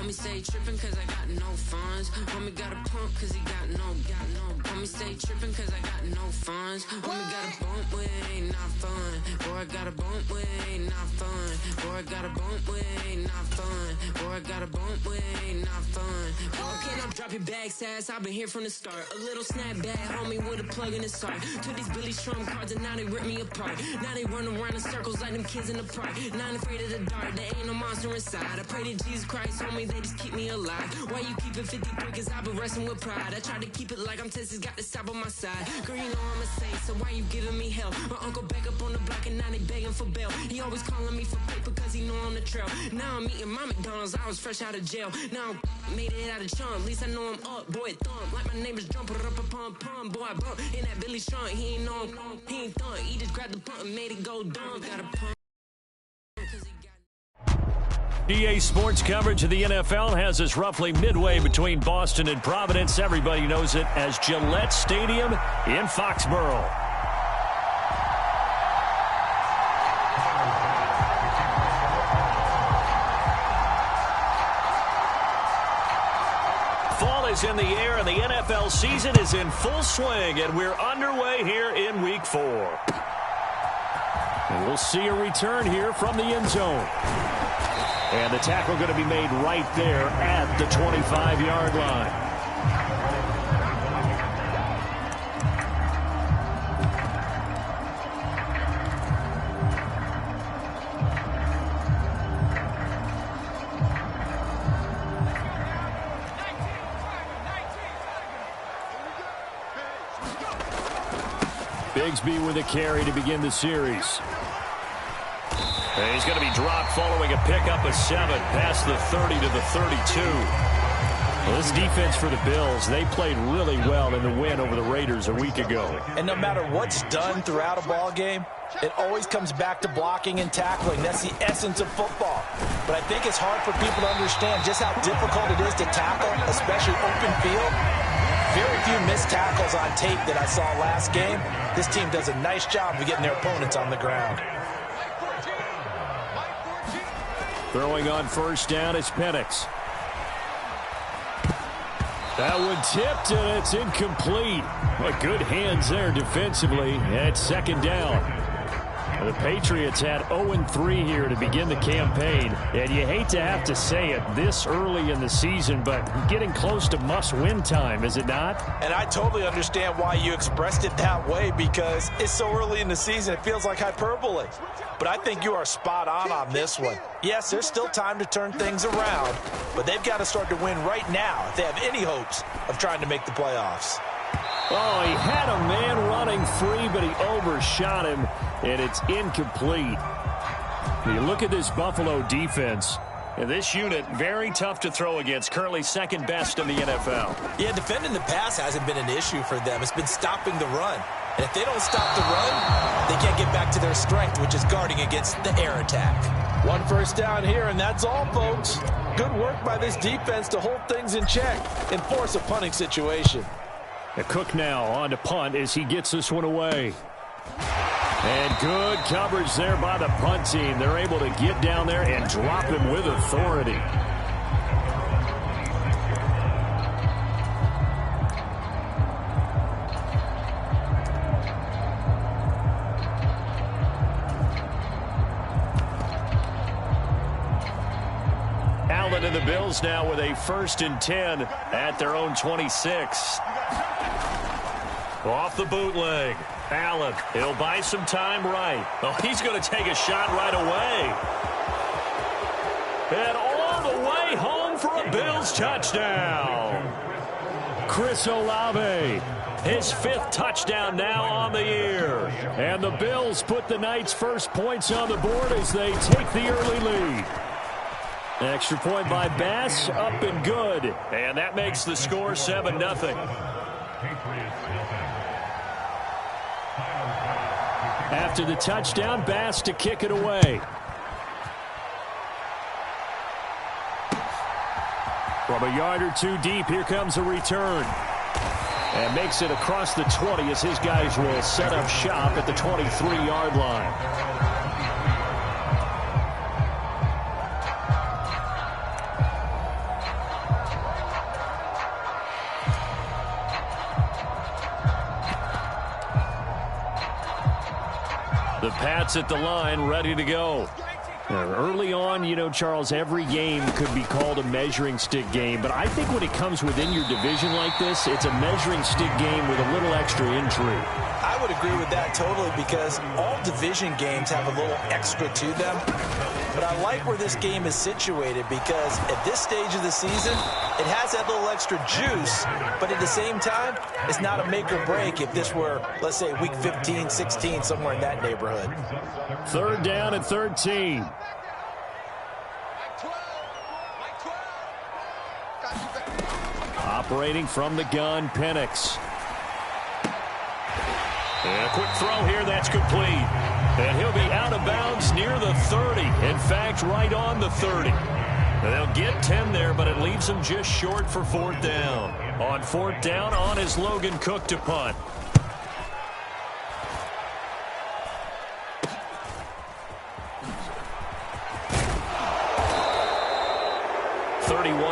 Homie stay trippin' cause I got no funds. Homie got a pump cause he got no. Homie stay trippin' cause I got no funds. Homie got a bump with it ain't not fun. Boy, I got a bump with it ain't not fun. Boy, I got a bump with it ain't not fun. Boy, I got a bump with it ain't not fun. Okay, now drop your bag, sass. I've been here from the start. A little snapback, homie, with a plug in his heart. Took these Billy Strum cards and now they rip me apart. Now they run around in circles like them kids in the park. Not afraid of the dark, there ain't no monster inside. I pray to Jesus Christ, homie, they just keep me alive. Why you keep it 53? Cause I've been wrestling with pride. I try to keep it like I'm Texas, got the stop on my side. Girl, you know I'm a saint, so why you giving me hell? My uncle back up on the block and now they begging for bail. He always calling me for paper cause he know I'm the trail. Now I'm eating my McDonald's, I was fresh out of jail. Now I made it out of chunk, at least I know I'm up, boy, thump. Like my neighbors jumping up a pum, boy, I bump. In that Billy Strong, he ain't know he ain't thump. He just grabbed the pump and made it go dumb. Got a pump. EA Sports coverage of the NFL has us roughly midway between Boston and Providence. Everybody knows it as Gillette Stadium in Foxborough. Fall is in the air and the NFL season is in full swing, and we're underway here in Week 4. And we'll see a return here from the end zone. And the tackle going to be made right there at the 25-yard line. Bigsby with a carry to begin the series. And he's going to be dropped following a pickup of 7 past the 30 to the 32. Well, this defense for the Bills, they played really well in the win over the Raiders a week ago. And no matter what's done throughout a ball game, it always comes back to blocking and tackling. That's the essence of football. But I think it's hard for people to understand just how difficult it is to tackle, especially open field. Very few missed tackles on tape that I saw last game. This team does a nice job of getting their opponents on the ground. Throwing on first down is Penix. That one tipped, and it's incomplete. But good hands there defensively at second down. The Patriots had 0-3 here to begin the campaign. And you hate to have to say it this early in the season, but getting close to must-win time, is it not? And I totally understand why you expressed it that way, because it's so early in the season, it feels like hyperbole. But I think you are spot on this one. Yes, there's still time to turn things around, but they've got to start to win right now if they have any hopes of trying to make the playoffs. Oh, he had a man running free, but he overshot him, and it's incomplete. You look at this Buffalo defense, and this unit, very tough to throw against, currently second best in the NFL. Yeah, defending the pass hasn't been an issue for them. It's been stopping the run. And if they don't stop the run, they can't get back to their strength, which is guarding against the air attack. 1 first down here, and that's all, folks. Good work by this defense to hold things in check and force a punting situation. Cook now on to punt as he gets this one away. And good coverage there by the punt team. They're able to get down there and drop him with authority. Allen and the Bills now with a 1st and 10 at their own 26. Off the bootleg. Allen, he'll buy some time right. Oh, he's going to take a shot right away. And all the way home for a Bills touchdown. Chris Olave, his 5th touchdown now on the year. And the Bills put the night's first points on the board as they take the early lead. Extra point by Bass, up and good. And that makes the score 7-0. After the touchdown, Bass to kick it away. From a yard or two deep, here comes a return. And makes it across the 20 as his guys will set up shop at the 23-yard line. Pat's at the line, ready to go. Early on, you know, Charles, every game could be called a measuring stick game. But I think when it comes within your division like this, it's a measuring stick game with a little extra intrigue. I would agree with that totally because all division games have a little extra to them. But I like where this game is situated because at this stage of the season, it has that little extra juice. But at the same time, it's not a make or break if this were, let's say, week 15, 16, somewhere in that neighborhood. 3rd down and 13. Operating from the gun, Penix. And a quick throw here, that's complete. And he'll be out of bounds near the 30. In fact, right on the 30. And they'll get 10 there, but it leaves them just short for 4th down. On 4th down, on is Logan Cook to punt.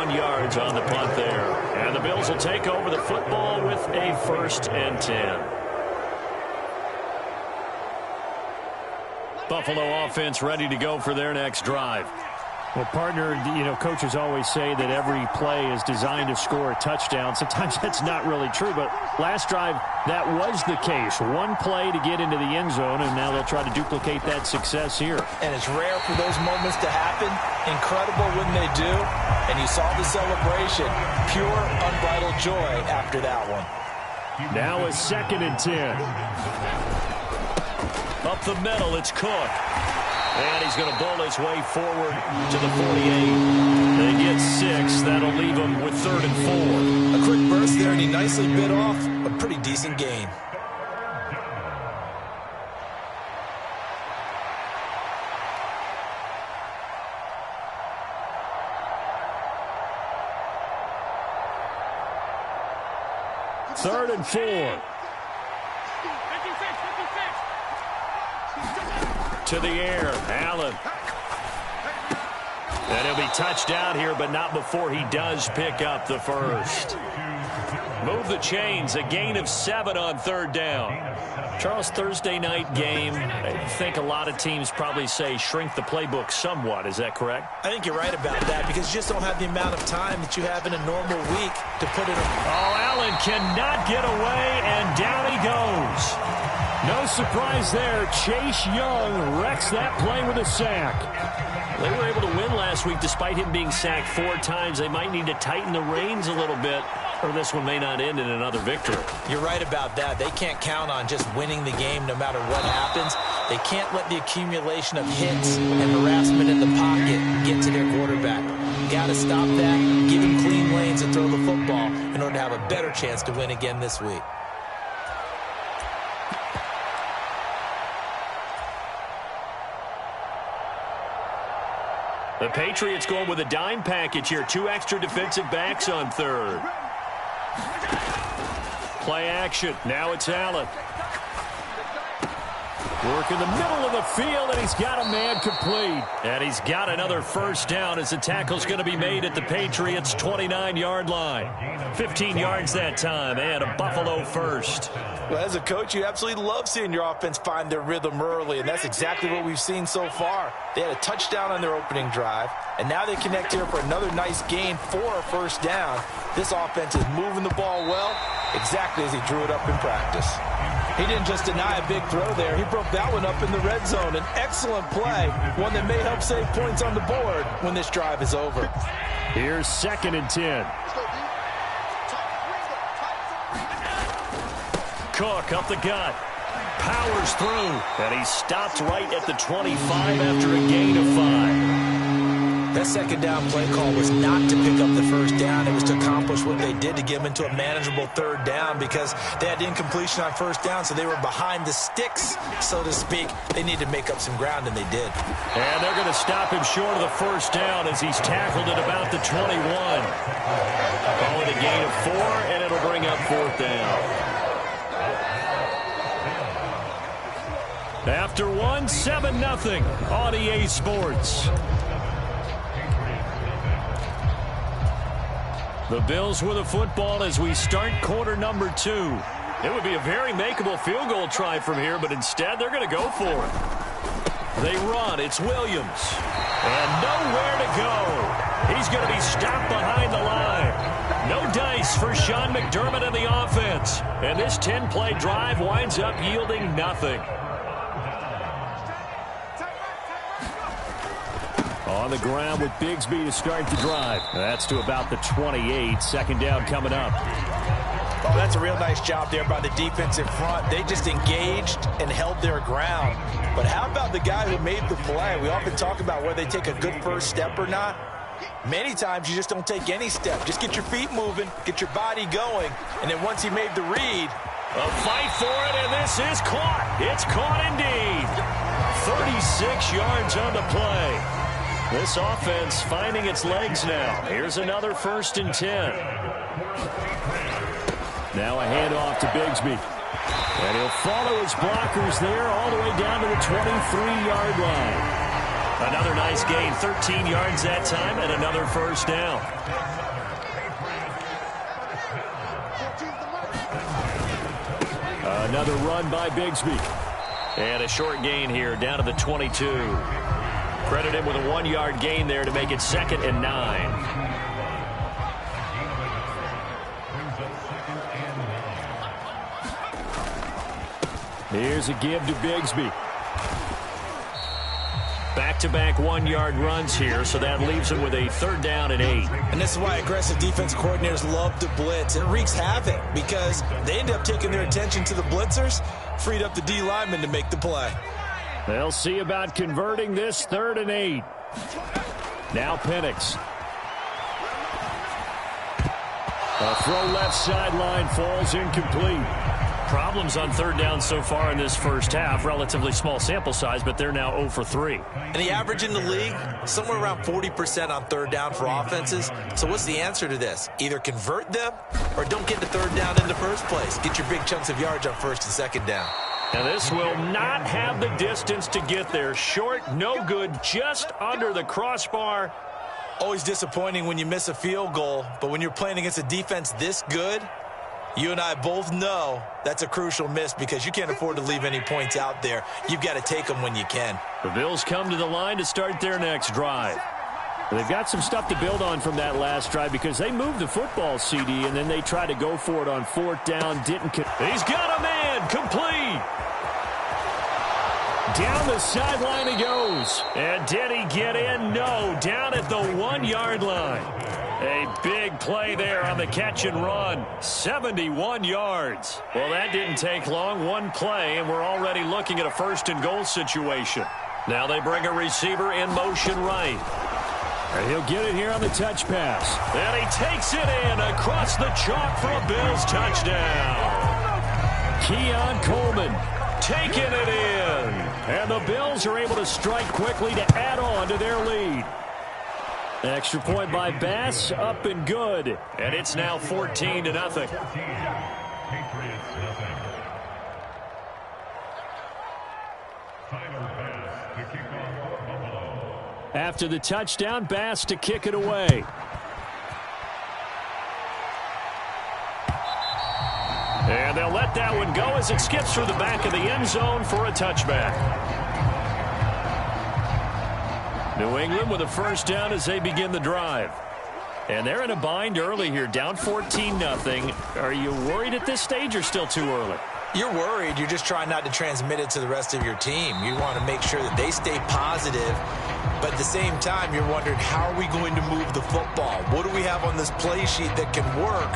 Yards on the punt there. And the Bills will take over the football with a 1st and 10. Buffalo offense ready to go for their next drive. Well, partner, you know, coaches always say that every play is designed to score a touchdown. Sometimes that's not really true, but last drive, that was the case. One play to get into the end zone, and now they'll try to duplicate that success here. And it's rare for those moments to happen. Incredible when they do. And you saw the celebration. Pure, unbridled joy after that one. Now a 2nd and 10. Up the middle, it's Cook. And he's going to bull his way forward to the 48. They get 6. That'll leave him with 3rd and 4. A quick burst there, and he nicely bit off a pretty decent gain. Third and 4. To the air, Allen. And he'll be touched down here, but not before he does pick up the 1st. Move the chains, a gain of 7 on 3rd down. Charles, Thursday night game, I think a lot of teams probably say shrink the playbook somewhat. Is that correct? I think you're right about that because you just don't have the amount of time that you have in a normal week to put it in. Oh, Allen cannot get away, and down he goes. No surprise there. Chase Young wrecks that play with a sack. They were able to win last week despite him being sacked 4 times. They might need to tighten the reins a little bit, or this one may not end in another victory. You're right about that. They can't count on just winning the game no matter what happens. They can't let the accumulation of hits and harassment in the pocket get to their quarterback. Got to stop that, give him clean lanes and throw the football in order to have a better chance to win again this week. The Patriots going with a dime package here. 2 extra defensive backs on 3rd. Play action. Now it's Allen. Work in the middle of the field, and he's got a man complete. And he's got another 1st down as the tackle's going to be made at the Patriots' 29-yard line. 15 yards that time, and a Buffalo 1st. Well, as a coach, you absolutely love seeing your offense find their rhythm early, and that's exactly what we've seen so far. They had a touchdown on their opening drive, and now they connect here for another nice gain for a 1st down. This offense is moving the ball well, exactly as he drew it up in practice. He didn't just deny a big throw there. He broke that one up in the red zone. An excellent play, one that may help save points on the board when this drive is over. Here's 2nd and 10. Cook up the gut. Powers through. And he stopped right at the 25 after a gain of 5. That 2nd down play call was not to pick up the 1st down. It was to accomplish what they did to get them into a manageable 3rd down because they had incompletion on 1st down, so they were behind the sticks, so to speak. They needed to make up some ground, and they did. And they're going to stop him short of the 1st down as he's tackled at about the 21. Calling a gain of 4, and it'll bring up 4th down. After 1, 7-0 on EA Sports. The Bills with the football as we start quarter number 2. It would be a very makeable field goal try from here, but instead they're going to go for it. They run. It's Williams. And nowhere to go. He's going to be stopped behind the line. No dice for Sean McDermott and the offense. And this 10-play drive winds up yielding nothing. On the ground with Bigsby to start the drive. That's to about the 28. Second down coming up. Oh, that's a real nice job there by the defense in front. They just engaged and held their ground. But how about the guy who made the play? We often talk about whether they take a good first step or not. Many times you just don't take any step. Just get your feet moving, get your body going, and then once he made the read. A fight for it, and this is caught. It's caught indeed. 36 yards on the play. This offense finding its legs now. Here's another 1st and 10. Now a handoff to Bigsby. And he'll follow his blockers there all the way down to the 23-yard line. Another nice gain, 13 yards that time, and another 1st down. Another run by Bigsby. And a short gain here down to the 22. Credit him with a 1-yard gain there to make it 2nd and 9. Here's a give to Bigsby. Back-to-back 1-yard runs here, so that leaves him with a 3rd down and 8. And this is why aggressive defense coordinators love to blitz. It wreaks havoc because they end up taking their attention to the blitzers, freed up the D lineman to make the play. They'll see about converting this 3rd and 8. Now Penix. A throw left sideline falls incomplete. Problems on 3rd down so far in this first half. Relatively small sample size, but they're now 0 for 3. And the average in the league, somewhere around 40% on 3rd down for offenses. So what's the answer to this? Either convert them or don't get the 3rd down in the first place. Get your big chunks of yards on 1st and 2nd down. Now this will not have the distance to get there. Short, no good, just under the crossbar. Always disappointing when you miss a field goal, but when you're playing against a defense this good, you and I both know that's a crucial miss because you can't afford to leave any points out there. You've got to take them when you can. The Bills come to the line to start their next drive. They've got some stuff to build on from that last drive because they moved the football, CD, and then they tried to go for it on 4th down. He's got a man, complete. Down the sideline he goes. And did he get in? No, down at the 1-yard line. A big play there on the catch and run. 71 yards. Well, that didn't take long. One play, and we're already looking at a 1st and goal situation. Now they bring a receiver in motion right. And he'll get it here on the touch pass. And he takes it in across the chalk for a Bills touchdown. Keon Coleman taking it in. And the Bills are able to strike quickly to add on to their lead. Extra point by Bass, up and good. And it's now 14-0. After the touchdown, Bass to kick it away. And they'll let that one go as it skips through the back of the end zone for a touchback. New England with a 1st down as they begin the drive. And they're in a bind early here, down 14-0. Are you worried at this stage or still too early? You're worried. You're just trying not to transmit it to the rest of your team. You want to make sure that they stay positive. But at the same time, you're wondering, how are we going to move the football? What do we have on this play sheet that can work?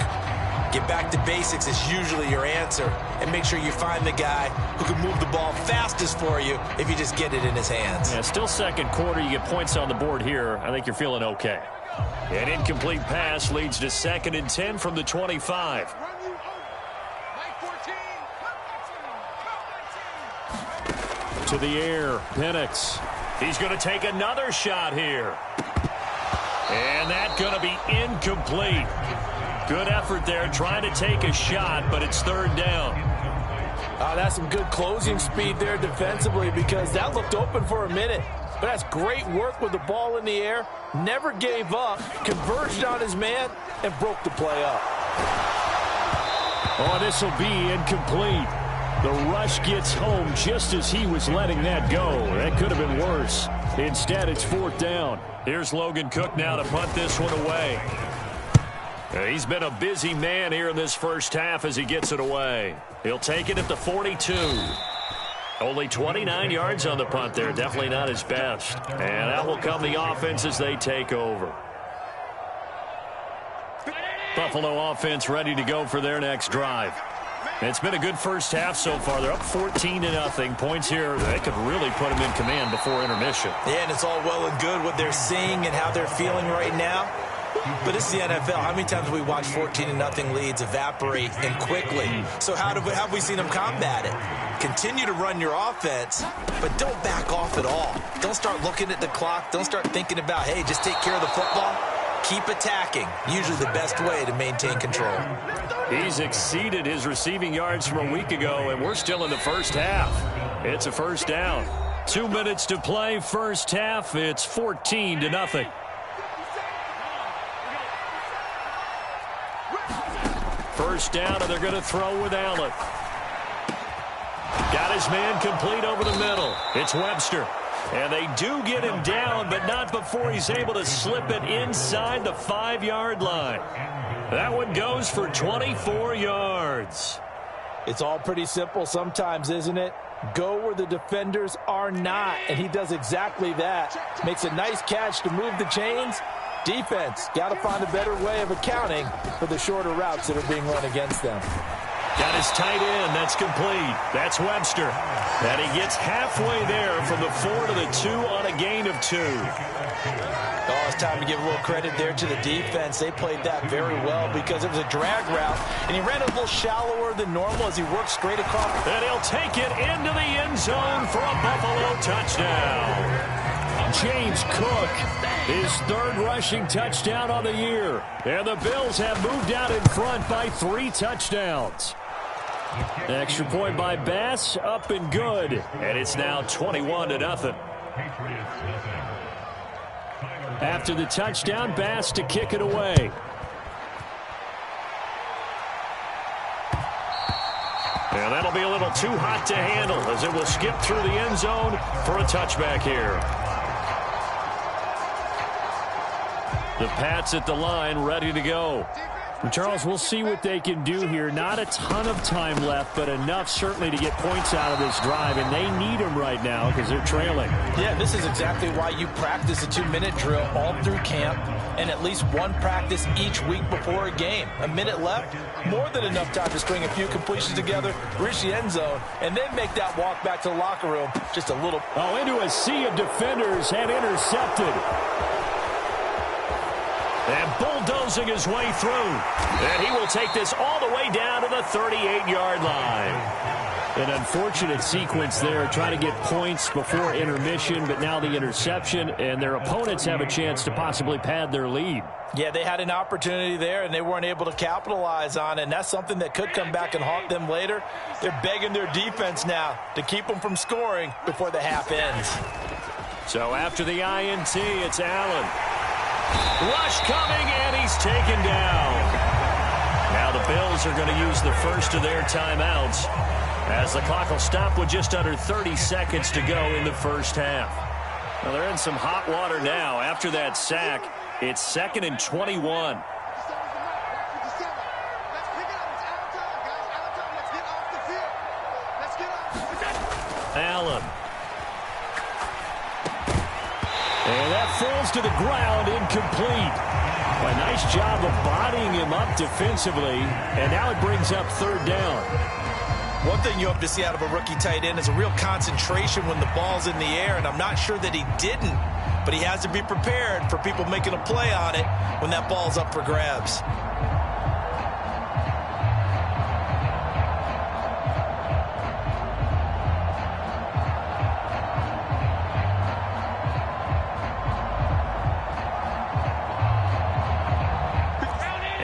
Get back to basics is usually your answer. And make sure you find the guy who can move the ball fastest for you if you just get it in his hands. Yeah, still 2nd quarter. You get points on the board here. I think you're feeling okay. An incomplete pass leads to 2nd and 10 from the 25. To the air, Penix. He's going to take another shot here. And that's going to be incomplete. Good effort there trying to take a shot, but it's 3rd down. That's some good closing speed there defensively because that looked open for a minute. But that's great work with the ball in the air. Never gave up, converged on his man, and broke the play up. Oh, this will be incomplete. The rush gets home just as he was letting that go. That could have been worse. Instead, it's 4th down. Here's Logan Cook now to punt this one away. He's been a busy man here in this first half as he gets it away. He'll take it at the 42. Only 29 yards on the punt there. Definitely not his best. And out will come the offense as they take over. Buffalo offense ready to go for their next drive. It's been a good first half so far. They're up 14-0. Points here, they could really put them in command before intermission. Yeah, and it's all well and good what they're seeing and how they're feeling right now. But this is the NFL. How many times have we watched 14-0 leads evaporate and quickly? So how have we seen them combat it? Continue to run your offense, but don't back off at all. Don't start looking at the clock. Don't start thinking about, hey, just take care of the football. Keep attacking. Usually the best way to maintain control. He's exceeded his receiving yards from a week ago, and we're still in the first half. It's a first down. 2 minutes to play, first half. It's 14-0. First down, and they're going to throw with Allen. Got his man complete over the middle. It's Webster. And they do get him down, but not before he's able to slip it inside the 5-yard line. That one goes for 24 yards. It's all pretty simple sometimes, isn't it? Go where the defenders are not, and he does exactly that. Makes a nice catch to move the chains. Defense, got to find a better way of accounting for the shorter routes that are being run against them. Got his tight end. That's complete. That's Webster. And he gets halfway there from the 4 to the 2 on a gain of 2. Oh, it's time to give a little credit there to the defense. They played that very well because it was a drag route, and he ran a little shallower than normal as he worked straight across. And he'll take it into the end zone for a Buffalo touchdown. James Cook, his 3rd rushing touchdown on the year. And the Bills have moved out in front by 3 touchdowns. Extra point by Bass, up and good. And it's now 21-0. After the touchdown, Bass to kick it away. And that'll be a little too hot to handle as it will skip through the end zone for a touchback here. The Pats at the line, ready to go. And Charles, we'll see what they can do here. Not a ton of time left, but enough certainly to get points out of this drive, and they need them right now because they're trailing. Yeah, this is exactly why you practice a 2-minute drill all through camp and at least one practice each week before a game. A minute left, more than enough time to string a few completions together, reach the end zone, and then make that walk back to the locker room just a little. Oh, into a sea of defenders and intercepted. And bulldozing his way through. And he will take this all the way down to the 38-yard line. An unfortunate sequence there, trying to get points before intermission, but now the interception, and their opponents have a chance to possibly pad their lead. Yeah, they had an opportunity there, and they weren't able to capitalize on it, and that's something that could come back and haunt them later. They're begging their defense now to keep them from scoring before the half ends. So after the INT, it's Allen. Rush coming, and he's taken down. Now the Bills are going to use the first of their timeouts as the clock will stop with just under 30 seconds to go in the first half. Well, they're in some hot water now. After that sack, it's 2nd and 21. Allen. And that falls to the ground, incomplete. A nice job of bodying him up defensively, and now it brings up 3rd down. One thing you hope to see out of a rookie tight end is a real concentration when the ball's in the air, and I'm not sure that he didn't, but he has to be prepared for people making a play on it when that ball's up for grabs.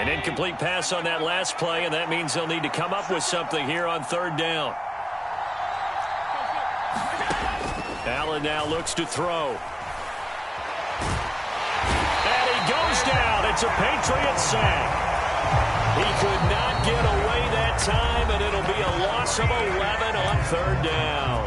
Incomplete pass on that last play, and that means they'll need to come up with something here on 3rd down. Allen now looks to throw. And he goes down. It's a Patriot sack. He could not get away that time, and it'll be a loss of 11 on third down.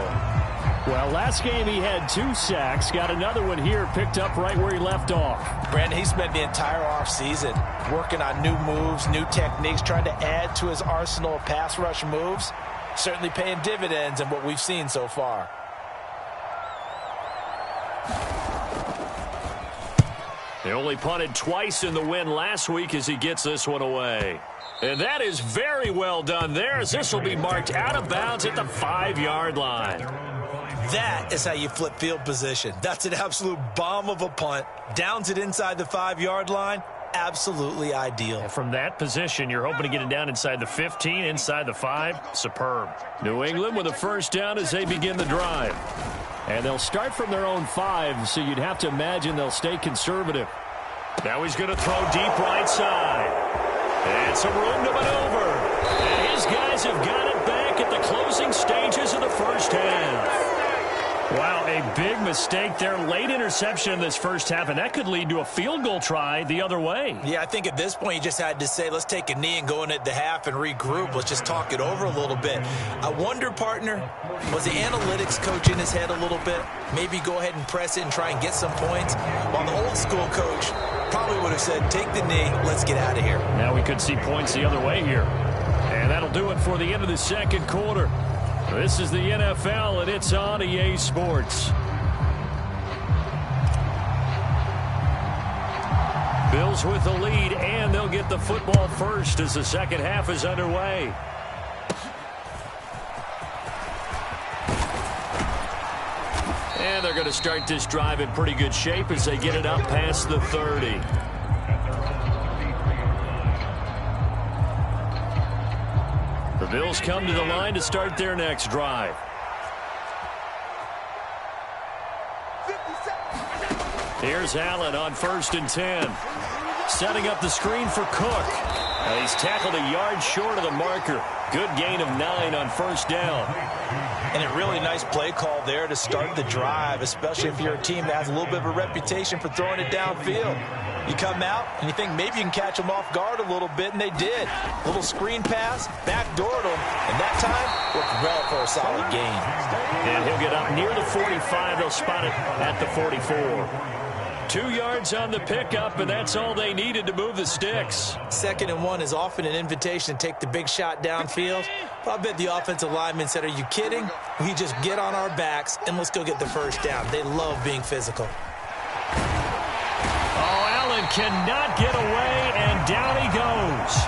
Well, last game he had 2 sacks. Got another one here, picked up right where he left off. Brandon, he spent the entire offseason working on new moves, new techniques, trying to add to his arsenal of pass rush moves. Certainly paying dividends in what we've seen so far. They only punted twice in the win last week as he gets this one away. And that is very well done there, as this will be marked out of bounds at the 5-yard line. That is how you flip field position. That's an absolute bomb of a punt. Downs it inside the 5-yard line. Absolutely ideal. And from that position, you're hoping to get it down inside the 15, inside the 5. Superb. New England with a first down as they begin the drive. And they'll start from their own 5, so you'd have to imagine they'll stay conservative. Now he's going to throw deep right side. And some room to maneuver. And his guys have got it back at the closing stages of the first half. Wow, a big mistake there. Late interception in this first half, and that could lead to a field goal try the other way. Yeah, I think at this point you just had to say, let's take a knee and go in at the half and regroup. Let's just talk it over a little bit. I wonder, partner, was the analytics coach in his head a little bit? Maybe go ahead and press it and try and get some points? While the old school coach probably would have said, take the knee, let's get out of here. Now we could see points the other way here. And that'll do it for the end of the second quarter. This is the NFL, and it's on EA Sports. Bills with the lead, and they'll get the football first as the second half is underway. And they're going to start this drive in pretty good shape as they get it up past the 30. The Bills come to the line to start their next drive. Here's Allen on 1st and 10. Setting up the screen for Cook. He's tackled a yard short of the marker. Good gain of 9 on first down. And a really nice play call there to start the drive, especially if you're a team that has a little bit of a reputation for throwing it downfield. You come out and you think maybe you can catch them off guard a little bit, and they did. A little screen pass, backdoored them, and that time worked well for a solid gain. And he'll get up near the 45. They'll spot it at the 44. 2 yards on the pickup, and that's all they needed to move the sticks. 2nd and 1 is often an invitation to take the big shot downfield. But I bet the offensive lineman said, are you kidding? We just get on our backs, and let's go get the first down. They love being physical. Oh, Allen cannot get away, and down he goes.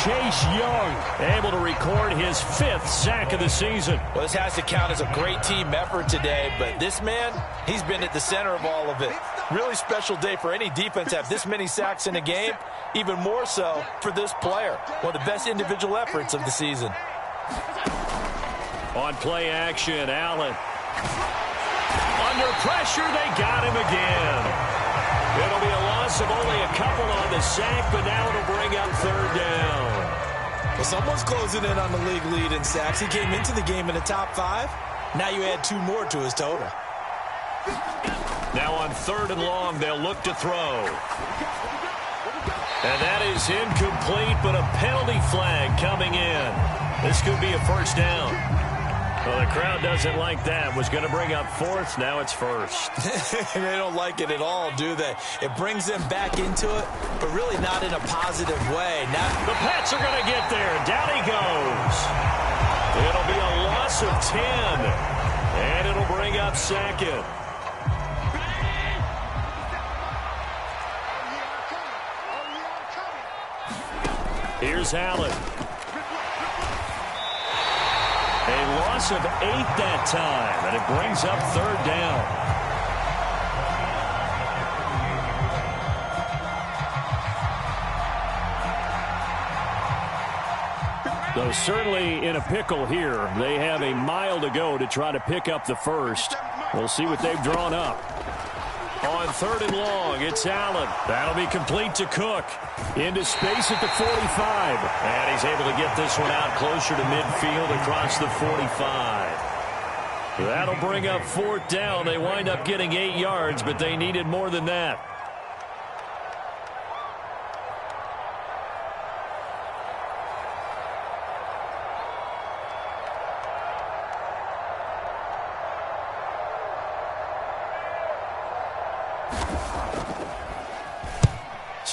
Chase Young able to record his 5th sack of the season. Well, this has to count as a great team effort today, but this man, he's been at the center of all of it. Really special day for any defense to have this many sacks in a game, even more so for this player. One of the best individual efforts of the season. On play action, Allen. Under pressure, they got him again. It'll be a loss of only a couple on the sack, but now it'll bring up 3rd down. Well, someone's closing in on the league lead in sacks. He came into the game in the top 5. Now you add 2 more to his total. Now on 3rd and long, they'll look to throw. And that is incomplete, but a penalty flag coming in. This could be a first down. Well, the crowd doesn't like that. Was going to bring up 4th. Now it's 1st. They don't like it at all, do they? It brings them back into it, but really not in a positive way. Now the Pats are going to get there. Down he goes. It'll be a loss of 10. And it'll bring up 2nd. Here's Allen. A loss of 8 that time, and it brings up 3rd down. Though certainly in a pickle here. They have a mile to go to try to pick up the first. We'll see what they've drawn up. On 3rd and long, it's Allen. That'll be complete to Cook. Into space at the 45. And he's able to get this one out closer to midfield across the 45. That'll bring up 4th down. They wind up getting 8 yards, but they needed more than that.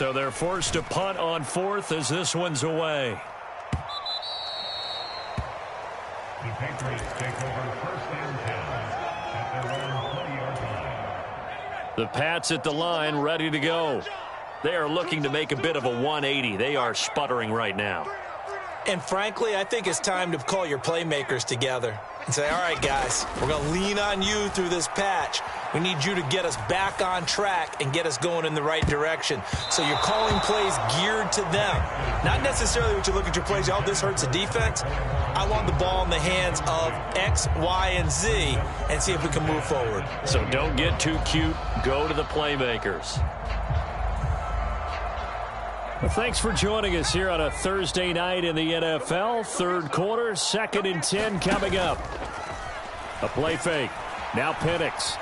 So they're forced to punt on fourth as this one's away. The Patriots take over first and 10 at their own 20-yard line. The Pats at the line, ready to go. They are looking to make a bit of a 180. They are sputtering right now. And frankly, I think it's time to call your playmakers together and say, all right, guys, we're going to lean on you through this patch. We need you to get us back on track and get us going in the right direction. So you're calling plays geared to them. Not necessarily what you look at your plays, oh, this hurts the defense. I want the ball in the hands of X, Y, and Z and see if we can move forward. So don't get too cute. Go to the playmakers. Well, thanks for joining us here on a Thursday night in the NFL. Third quarter, 2nd and 10 coming up. A play fake. Now Penix.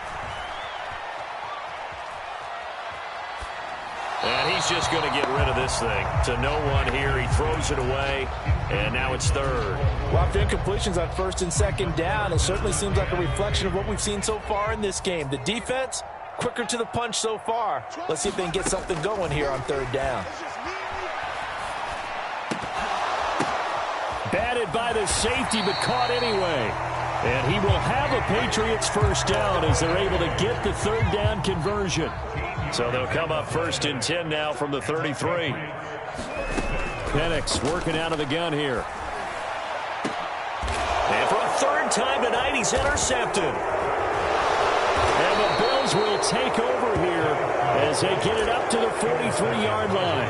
And he's just going to get rid of this thing. To no one here. He throws it away, and now it's third. Well, after incompletions on 1st and 2nd down, it certainly seems like a reflection of what we've seen so far in this game. The defense, quicker to the punch so far. Let's see if they can get something going here on 3rd down. Batted by the safety, but caught anyway. And he will have a Patriots first down as they're able to get the 3rd down conversion. So they'll come up 1st and 10 now from the 33. Penix working out of the gun here. And for a 3rd time tonight, he's intercepted. And the Bills will take over here as they get it up to the 43-yard line.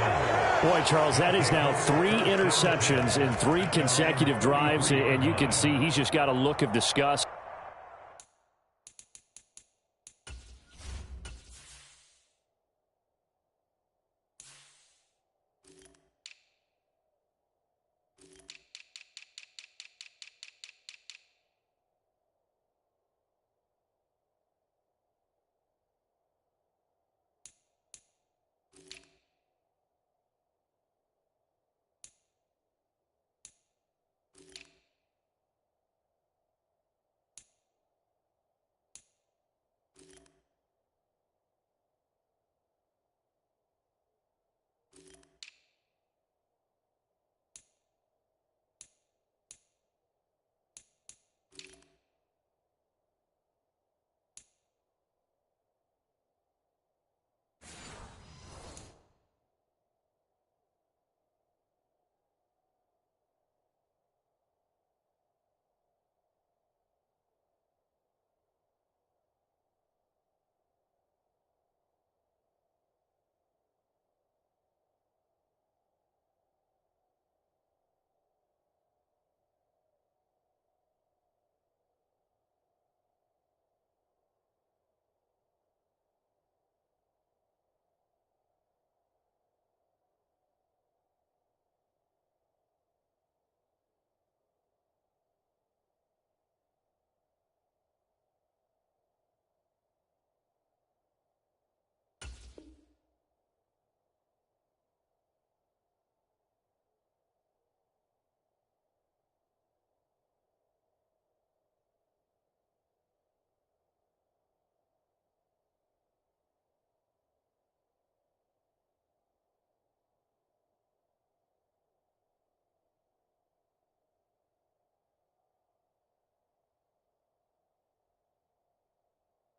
Boy, Charles, that is now 3 interceptions in 3 consecutive drives, and you can see he's just got a look of disgust.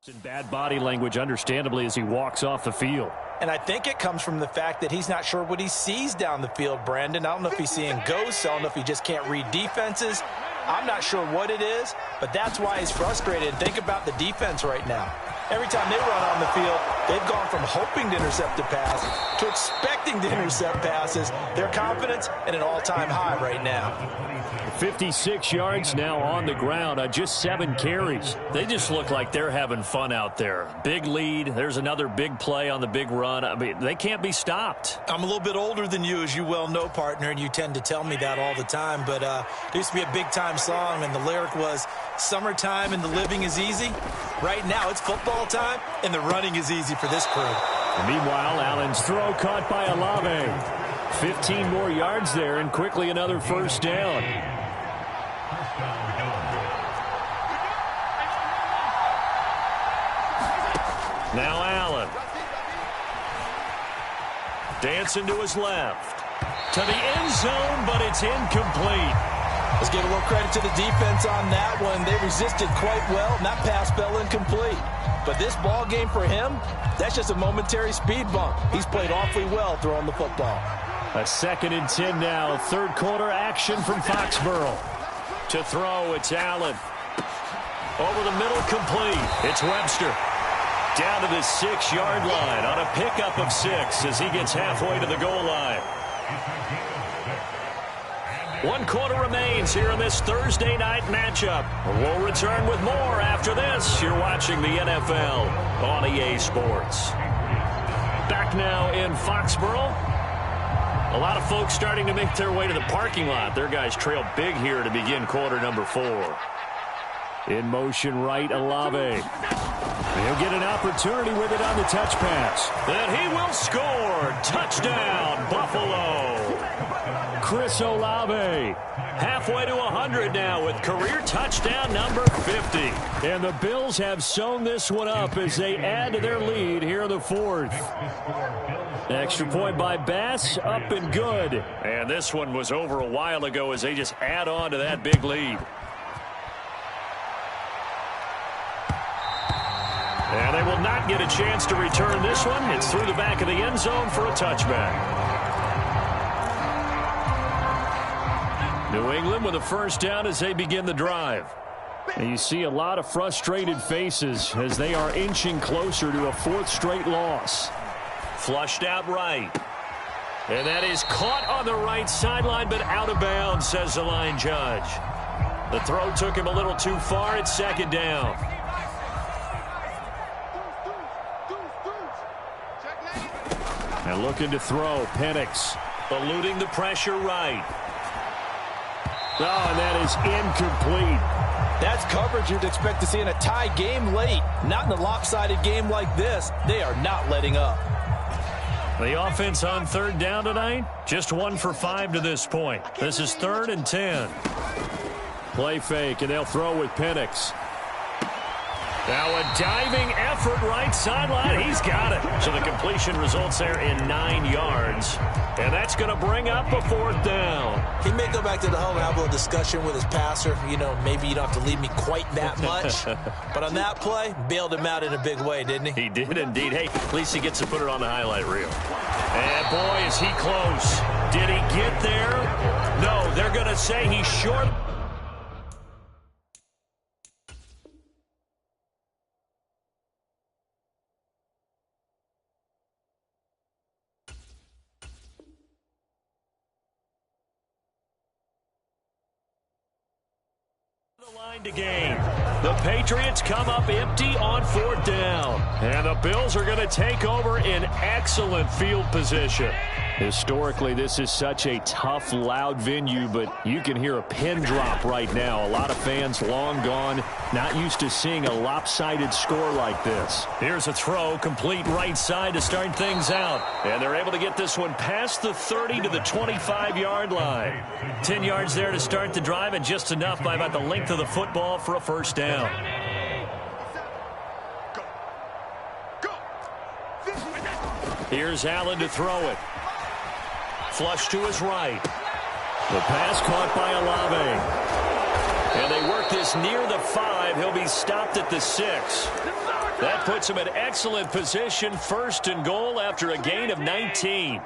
In bad body language, understandably, as he walks off the field. And I think it comes from the fact that he's not sure what he sees down the field, Brandon. I don't know if he's seeing ghosts. I don't know if he just can't read defenses. I'm not sure what it is, but that's why he's frustrated. Think about the defense right now. Every time they run on the field, they've gone from hoping to intercept a pass to expecting to intercept passes. Their confidence at an all-time high right now. 56 yards now on the ground on just 7 carries. They just look like they're having fun out there. Big lead. There's another big play on the big run. I mean, they can't be stopped. I'm a little bit older than you, as you well know, partner, and you tend to tell me that all the time. But there used to be a big-time song, and the lyric was, "Summertime and the living is easy." Right now, it's football time, and the running is easy for this crew. Meanwhile, Allen's throw caught by Olave. 15 more yards there, and quickly another first down. Now Allen. Dancing to his left. To the end zone, but it's incomplete. Let's give a little credit to the defense on that one. They resisted quite well, and that pass fell incomplete. But this ball game for him, that's just a momentary speed bump. He's played awfully well throwing the football. A 2nd and 10 now. Third quarter action from Foxborough. To throw, it's Allen. Over the middle, complete. It's Webster. Down to the 6-yard line on a pickup of 6 as he gets halfway to the goal line. 1 quarter remains here in this Thursday night matchup. We'll return with more after this. You're watching the NFL on EA Sports. Back now in Foxborough. A lot of folks starting to make their way to the parking lot. Their guys trail big here to begin quarter number 4. In motion right, Olave. He'll get an opportunity with it on the touch pass. And he will score. Touchdown, Buffalo. Chris Olave. Halfway to 100 now with career touchdown number 50. And the Bills have sewn this one up as they add to their lead here in the 4th. Extra point by Bass, up and good. And this one was over a while ago as they just add on to that big lead. And they will not get a chance to return this one. It's through the back of the end zone for a touchback. New England with a first down as they begin the drive. And you see a lot of frustrated faces as they are inching closer to a 4th straight loss. Flushed out right. And that is caught on the right sideline, but out of bounds, says the line judge. The throw took him a little too far. It's 2nd down. And looking to throw, Penix. Eluding the pressure right. Oh, and that is incomplete. That's coverage you'd expect to see in a tie game late. Not in a lopsided game like this. They are not letting up. The offense on 3rd down tonight, just 1 for 5 to this point. This is 3rd and 10. Play fake, and they'll throw with Penix. Now a diving effort right sideline. He's got it. So the completion results there in 9 yards. And that's going to bring up a 4th down. He may go back to the home and have a little discussion with his passer. You know, maybe you don't have to leave me quite that much. But on that play, bailed him out in a big way, didn't he? He did indeed. Hey, at least he gets to put it on the highlight reel. And boy, is he close. Did he get there? No, they're going to say he's short. Line to gain. The Patriots come up empty on 4th down. And the Bills are going to take over in excellent field position. Historically, this is such a tough, loud venue, but you can hear a pin drop right now. A lot of fans long gone, not used to seeing a lopsided score like this. Here's a throw, complete right side to start things out. And they're able to get this one past the 30 to the 25-yard line. 10 yards there to start the drive, and just enough by about the length of the football for a first down. Here's Allen to throw it. Flush to his right. The pass caught by Olave. And they work this near the 5. He'll be stopped at the 6. That puts him in excellent position. 1st and goal after a gain of 19.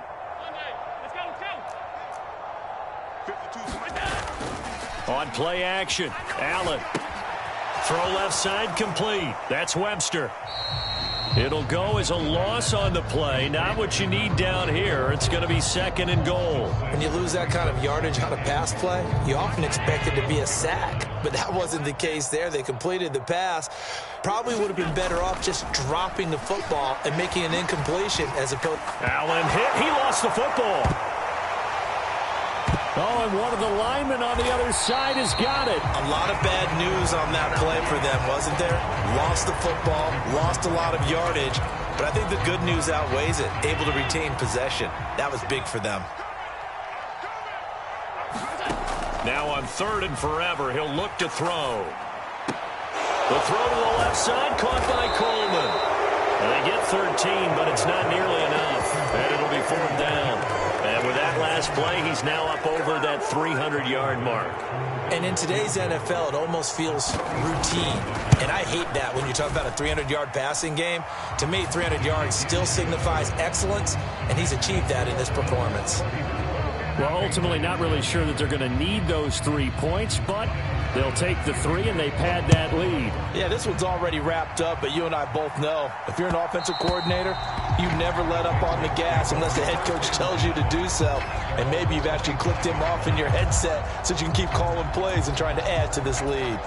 On play action, Allen. Throw left side complete. That's Webster. It'll go as a loss on the play. Not what you need down here. It's going to be 2nd and goal. When you lose that kind of yardage on a pass play, you often expect it to be a sack. But that wasn't the case there. They completed the pass. Probably would have been better off just dropping the football and making an incompletion as opposed. Allen hit. He lost the football. Oh, and one of the linemen on the other side has got it. A lot of bad news on that play for them, wasn't there? Lost the football, lost a lot of yardage, but I think the good news outweighs it. Able to retain possession. That was big for them. Now on 3rd and forever, he'll look to throw. The throw to the left side, caught by Coleman. They get 13, but it's not nearly enough. And it'll be 4th down. And with that last play, he's now up over that 300-yard mark. And in today's NFL, it almost feels routine. And I hate that when you talk about a 300-yard passing game. To me, 300 yards still signifies excellence, and he's achieved that in this performance. Well, ultimately, not really sure that they're going to need those 3 points, but they'll take the 3 and they pad that lead. Yeah, this one's already wrapped up, but you and I both know if you're an offensive coordinator, you never let up on the gas unless the head coach tells you to do so. And maybe you've actually clicked him off in your headset so you can keep calling plays and trying to add to this lead.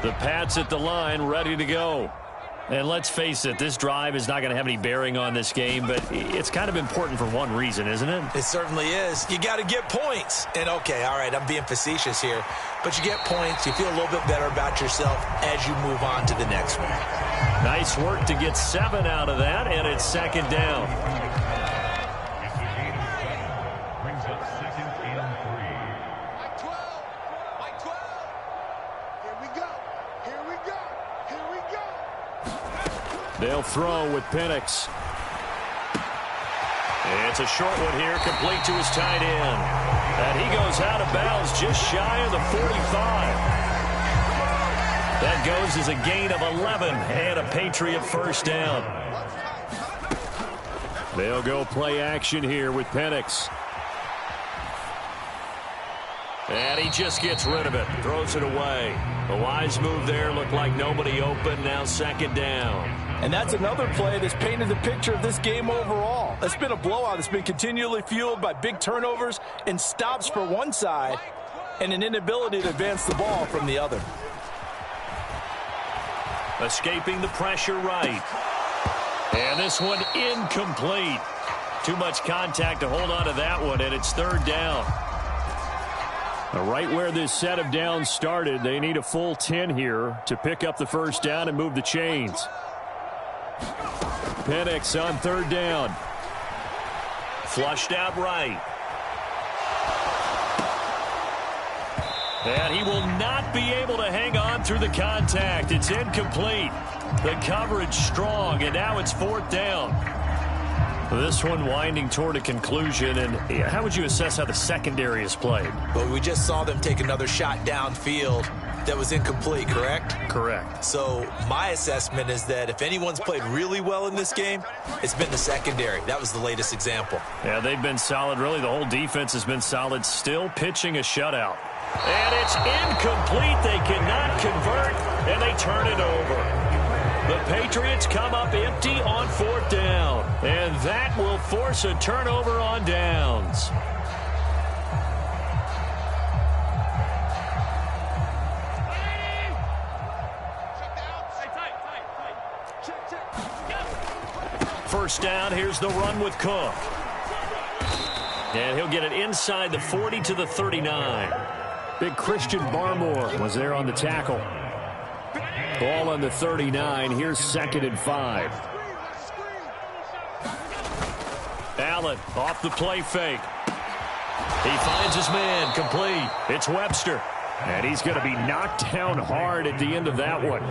The Pats at the line, ready to go. And let's face it, this drive is not going to have any bearing on this game, but it's kind of important for one reason, isn't it? It certainly is. You got to get points. And, okay, all right, I'm being facetious here. But you get points, you feel a little bit better about yourself as you move on to the next one. Nice work to get 7 out of that, and it's 2nd down. Brings up 2nd and 3. Mike 12. Mike 12. Here we go. Here we go. Here we go. They'll throw with Penix. It's a short one here, complete to his tight end. And he goes out of bounds just shy of the 45. That goes as a gain of 11 and a Patriot 1st down. They'll go play action here with Penix. And he just gets rid of it, throws it away. A wise move there, looked like nobody open, now 2nd down. And that's another play that's painted the picture of this game overall. It's been a blowout. It's been continually fueled by big turnovers and stops for one side and an inability to advance the ball from the other. Escaping the pressure right. And this one incomplete. Too much contact to hold on to that one, and it's 3rd down. Right where this set of downs started, they need a full 10 here to pick up the 1st down and move the chains. Penix on 3rd down. Flushed out right. And he will not be able to hang on through the contact. It's incomplete. The coverage strong, and now it's 4th down. This one winding toward a conclusion, and how would you assess how the secondary has played? Well, we just saw them take another shot downfield that was incomplete, correct? Correct. So my assessment is that if anyone's played really well in this game, it's been the secondary. That was the latest example. Yeah, they've been solid. Really, the whole defense has been solid, still pitching a shutout. And it's incomplete. They cannot convert, and they turn it over. The Patriots come up empty on 4th down, and that will force a turnover on downs. First down, here's the run with Cook. And he'll get it inside the 40 to the 39. Big Christian Barmore was there on the tackle. Ball on the 39. Here's 2nd and 5. Allen off the play fake. He finds his man, complete. It's Webster. And he's going to be knocked down hard at the end of that one.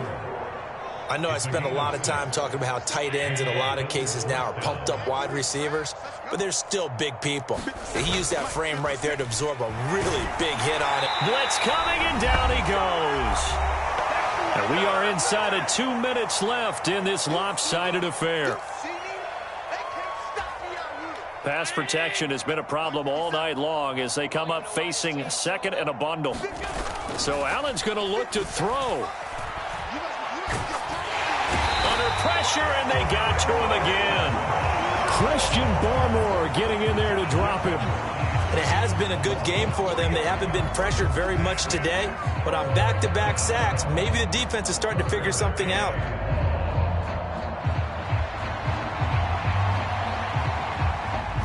I know I spent a lot of time talking about how tight ends in a lot of cases now are pumped up wide receivers, but they're still big people. He used that frame right there to absorb a really big hit on it. Blitz coming, and down he goes. And we are inside of 2 minutes left in this lopsided affair. Pass protection has been a problem all night long as they come up facing 2nd and a bundle. So Allen's going to look to throw. Under pressure, and they got to him again. Christian Barmore getting in there to drop him. And it has been a good game for them. They haven't been pressured very much today, but on back-to-back sacks, maybe the defense is starting to figure something out.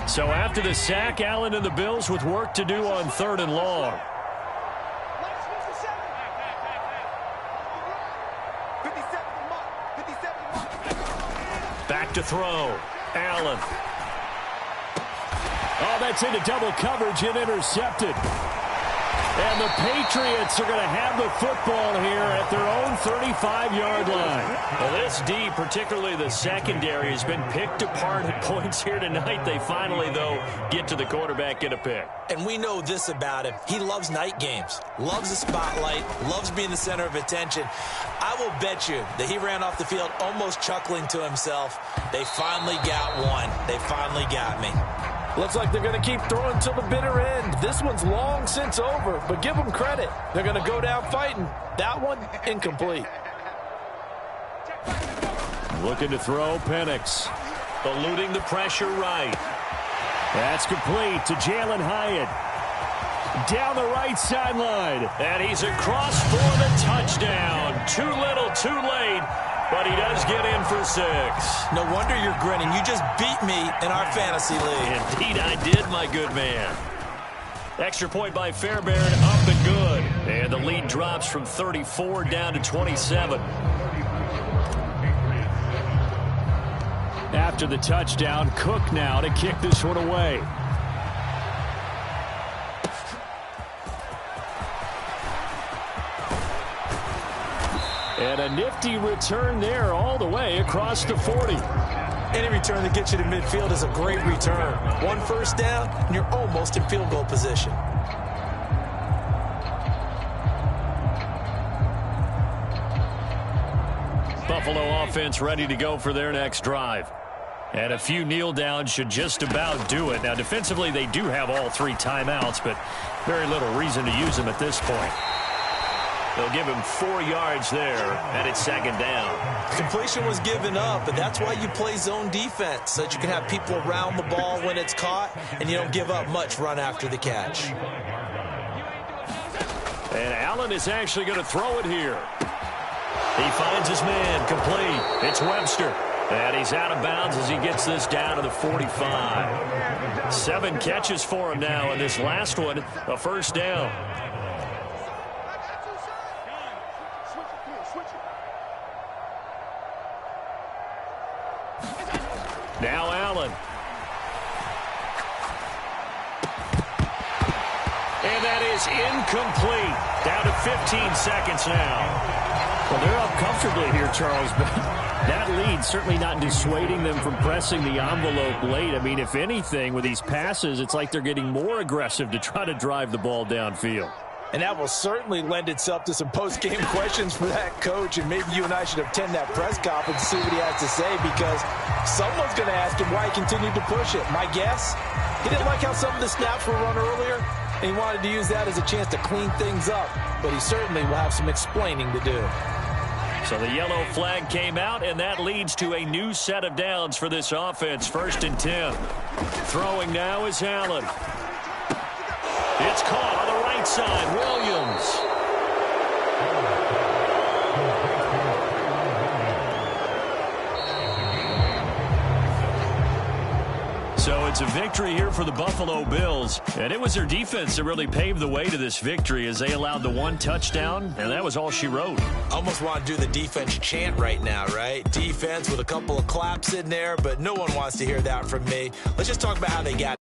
So after the sack, Allen and the Bills with work to do on 3rd and long. Back to throw. Allen. Oh, that's into double coverage and intercepted. And the Patriots are going to have the football here at their own 35-yard line. Well, this D, particularly the secondary, has been picked apart at points here tonight. They finally, though, get to the quarterback, get a pick. And we know this about him. He loves night games, loves the spotlight, loves being the center of attention. I will bet you that he ran off the field almost chuckling to himself. They finally got one. They finally got me. Looks like they're going to keep throwing till the bitter end. This one's long since over, but give them credit. They're going to go down fighting. That one, incomplete. Looking to throw, Penix. Eluding the pressure right. That's complete to Jalen Hyatt. Down the right sideline. And he's across for the touchdown. Too little, too late. But he does get in for 6. No wonder you're grinning. You just beat me in our fantasy league. Indeed I did, my good man. Extra point by Fairbairn, up and good. And the lead drops from 34 down to 27. After the touchdown, Cook now to kick this one away. And a nifty return there all the way across the 40. Any return that gets you to midfield is a great return. One first down, and you're almost in field goal position. Buffalo offense ready to go for their next drive. And a few kneel downs should just about do it. Now, defensively, they do have all 3 timeouts, but very little reason to use them at this point. They'll give him 4 yards there, and it's second down. Completion was given up, but that's why you play zone defense, so that you can have people around the ball when it's caught, and you don't give up much run after the catch. And Allen is actually going to throw it here. He finds his man, complete. It's Webster. And he's out of bounds as he gets this down to the 45. 7 catches for him now, and this last one, a first down. Now Allen. And that is incomplete. Down to 15 seconds now. Well, they're up comfortably here, Charles, but that lead certainly not dissuading them from pressing the envelope late. I mean, if anything, with these passes, it's like they're getting more aggressive to try to drive the ball downfield. And that will certainly lend itself to some post-game questions for that coach, and maybe you and I should attend that press conference and see what he has to say, because someone's going to ask him why he continued to push it. My guess, he didn't like how some of the snaps were run earlier, and he wanted to use that as a chance to clean things up, but he certainly will have some explaining to do. So the yellow flag came out, and that leads to a new set of downs for this offense. 1st and 10. Throwing now is Allen. It's caught on the right side. Williams. So it's a victory here for the Buffalo Bills. And it was their defense that really paved the way to this victory as they allowed the 1 touchdown, and that was all she wrote. Almost want to do the defense chant right now, right? Defense with a couple of claps in there, but no one wants to hear that from me. Let's just talk about how they got